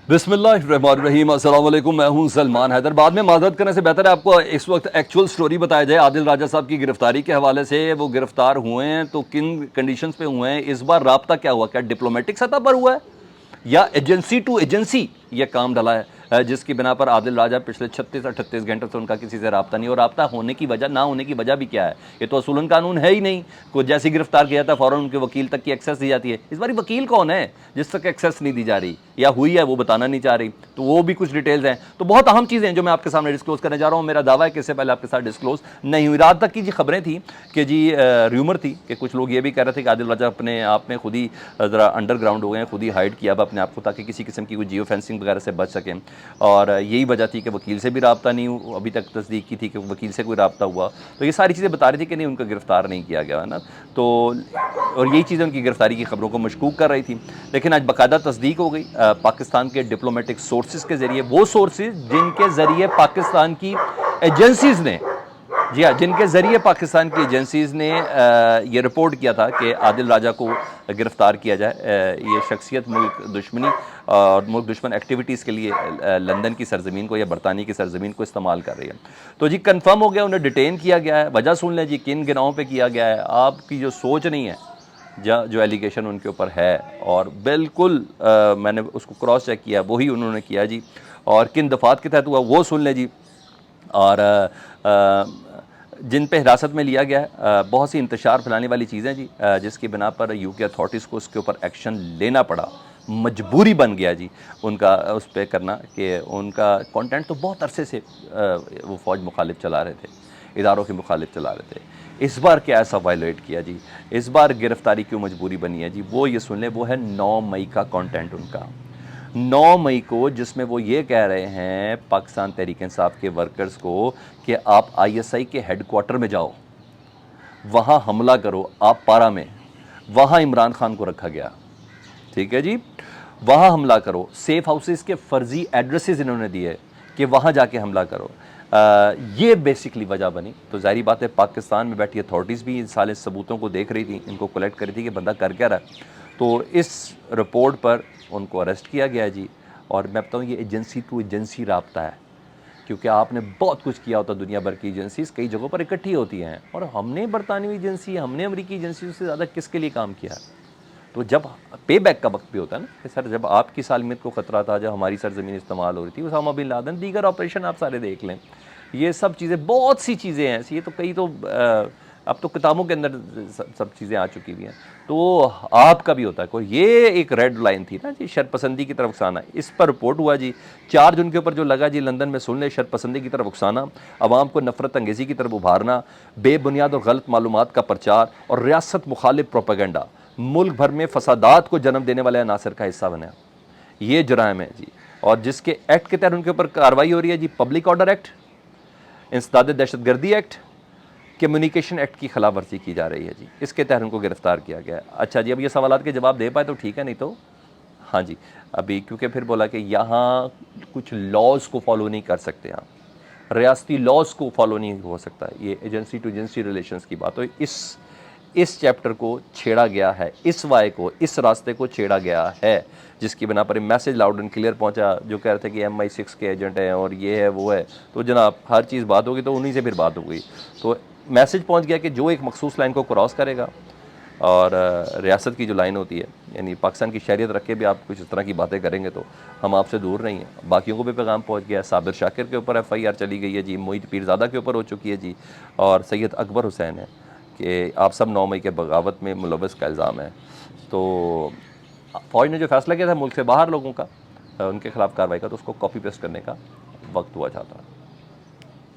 बिस्मिल्लाहिर्रहमानिर्रहीम। अस्सलाम वालेकुम। मैं हूं सलमान हैदर। बाद में माजरत करने से बेहतर है आपको इस वक्त एक्चुअल स्टोरी बताया जाए। आदिल राजा साहब की गिरफ्तारी के हवाले से, वो गिरफ्तार हुए हैं तो किन कंडीशंस पे हुए हैं, इस बार राब्ता क्या हुआ, क्या डिप्लोमेटिक सतह पर हुआ है या एजेंसी टू एजेंसी ये काम डला है, जिसकी बिना पर आदिल राजा पिछले 36-38 घंटे से उनका किसी से राब्ता नहीं। और राब्ता होने की वजह, ना होने की वजह भी क्या है, ये तो असूलन कानून है ही नहीं। कोई जैसे गिरफ्तार किया था फ़ौरन उनके वकील तक की एक्सेस दी जाती है। इस बार वकील कौन है जिस तक एक्सेस नहीं दी जा रही, या हुई है वो बताना नहीं चाह रही, तो वो भी कुछ डिटेल्स हैं। तो बहुत अहम चीज़ें हैं जो मैं आपके सामने डिस्क्लोज करने जा रहा हूँ। मेरा दावा है कि इससे पहले आपके साथ डिस्क्लोज नहीं हुई। रात तक की जी खबरें थी कि जी र्यूमर थी कि कुछ लोग ये भी कह रहे थे कि आदिल राजा अपने आप में खुद ही ज़रा अंडरग्राउंड हो गए हैं, खुद ही हाइड किया अपने आप को ताकि किसी किस्म की कोई जियो फेंसिंग वगैरह से बच सकें। और यही वजह थी कि वकील से भी रब्ता नहीं हुआ, अभी तक तस्दीक की थी कि वकील से कोई रब्ता हुआ। तो ये सारी चीज़ें बता रही थी कि नहीं, उनका गिरफ्तार नहीं किया गया है ना। तो और यही चीज़ें उनकी गिरफ्तारी की खबरों को मशकूक कर रही थी। लेकिन आज बाकायदा तस्दीक हो गई पाकिस्तान के डिप्लोमेटिक सोर्सेज के ज़रिए, वो सोर्सेज जिनके ज़रिए पाकिस्तान की एजेंसीज़ ने, जी हाँ, जिनके ज़रिए पाकिस्तान की एजेंसीज़ ने ये रिपोर्ट किया था कि आदिल राजा को गिरफ़्तार किया जाए। ये शख्सियत मुल्क दुश्मनी और मुल्क दुश्मन एक्टिविटीज़ के लिए लंदन की सरज़मीन को या बरतानिया की सरज़मीन को इस्तेमाल कर रही है। तो जी कंफर्म हो गया, उन्हें डिटेन किया गया है। वजह सुन लें जी, किन गिनाहों पे किया गया है। आपकी जो सोच नहीं है, जो एलिगेशन उनके ऊपर है, और बिल्कुल मैंने उसको क्रॉस चेक किया, वही उन्होंने किया जी। और किन दफ़ात के तहत हुआ वो सुन लें जी। और जिन पे हिरासत में लिया गया है, बहुत सी इंतशार फैलाने वाली चीज़ें जी, जिसकी बिना पर यूके अथॉरिटीज़ को उसके ऊपर एक्शन लेना पड़ा, मजबूरी बन गया जी उनका उस पर करना कि उनका कंटेंट तो बहुत अरसे से वो फ़ौज मुखालिफ चला रहे थे, इदारों के मुखालिफ चला रहे थे। इस बार क्या ऐसा वायलेट किया जी, इस बार गिरफ्तारी क्यों मजबूरी बनी है जी, वो ये सुन लें। वो है 9 मई का कंटेंट उनका, 9 मई को, जिसमें वो ये कह रहे हैं पाकिस्तान तहरीक इंसाफ के वर्कर्स को कि आप आईएसआई के हेडक्वार्टर में जाओ, वहाँ हमला करो। आप पारा में, वहाँ इमरान खान को रखा गया, ठीक है जी, वहाँ हमला करो। सेफ हाउसेस के फर्जी एड्रेसेस इन्होंने दिए कि वहाँ जाके हमला करो। ये बेसिकली वजह बनी। तो ज़ाहिर बात है पाकिस्तान में बैठी अथॉरिटीज़ भी इन सारे सबूतों को देख रही थी, इनको कलेक्ट कर रही थी कि बंदा कर क्या रहा है। तो इस रिपोर्ट पर उनको अरेस्ट किया गया जी। और मैं बताऊँ, ये एजेंसी टू एजेंसी राब्ता है, क्योंकि आपने बहुत कुछ किया होता। दुनिया भर की एजेंसीज कई जगहों पर इकट्ठी होती हैं, और हमने बरतानवी एजेंसी, हमने अमरीकी एजेंसी से ज़्यादा किसके लिए काम किया है। तो जब पे बैक का वक्त भी होता है ना कि सर, जब आपकी सालमियत को ख़तरा था, जब हमारी सरजमीन इस्तेमाल हो रही थी, उसामा बिन लादेन, दीगर ऑपरेशन आप सारे देख लें, ये सब चीज़ें, बहुत सी चीज़ें हैं ऐसी। ये तो कई तो अब तो किताबों के अंदर सब चीज़ें आ चुकी हुई हैं। तो आपका भी होता है कोई, ये एक रेड लाइन थी ना जी, शरपसंदी की तरफ उकसाना। इस पर रिपोर्ट हुआ जी, चार्ज उनके ऊपर जो लगा जी लंदन में, सुन ले, शरपसंदी की तरफ उकसाना, अवाम को नफरत अंगेज़ी की तरफ उभारना, बेबुनियाद और गलत मालूमात का प्रचार और रियासत मुखालिफ प्रोपेगेंडा, मुल्क भर में फसादात को जन्म देने वाले अनासर का हिस्सा बने। ये जुराम है जी। और जिसके एक्ट के तहत उनके ऊपर कार्रवाई हो रही है जी, पब्लिक ऑर्डर एक्ट, इंसदाद दहशतगर्दी एक्ट, कम्युनिकेशन एक्ट की खिलाफ वर्जी की जा रही है जी। इसके तहत उनको गिरफ्तार किया गया है। अच्छा जी, अब ये सवालात के जवाब दे पाए तो ठीक है, नहीं तो हाँ जी, अभी क्योंकि फिर बोला कि यहाँ कुछ लॉज को फॉलो नहीं कर सकते, यहाँ रियासती लॉज को फॉलो नहीं हो सकता। ये एजेंसी टू एजेंसी रिलेशंस की बात हो, इस चैप्टर को छेड़ा गया है, इस वाय को, इस रास्ते को छेड़ा गया है, जिसकी बिना पर मैसेज लाउड एंड क्लियर पहुंचा। जो कह रहे थे कि MI6 के एजेंट हैं और ये है वो है, तो जनाब हर चीज़ बात होगी तो उन्हीं से फिर बात हो गई। तो मैसेज पहुंच गया कि जो एक मखसूस लाइन को क्रॉस करेगा, और रियासत की जो लाइन होती है, यानी पाकिस्तान की शहरियत रख के भी आप कुछ इस तरह की बातें करेंगे तो हम आपसे दूर नहीं हैं। बाकियों को भी पैगाम पहुंच गया। साबिर शाकिर के ऊपर FIR चली गई है जी, मोहित पीरज़ादा के ऊपर हो चुकी है जी, और सैयद अकबर हुसैन है कि आप सब 9 मई के बगावत में मुलव्वस का इल्ज़ाम है। तो फ़ौज ने जो फैसला किया था मुल्क से बाहर लोगों का, उनके खिलाफ कार्रवाई का, तो उसको कॉपी पेस्ट करने का वक्त हुआ चाहता है।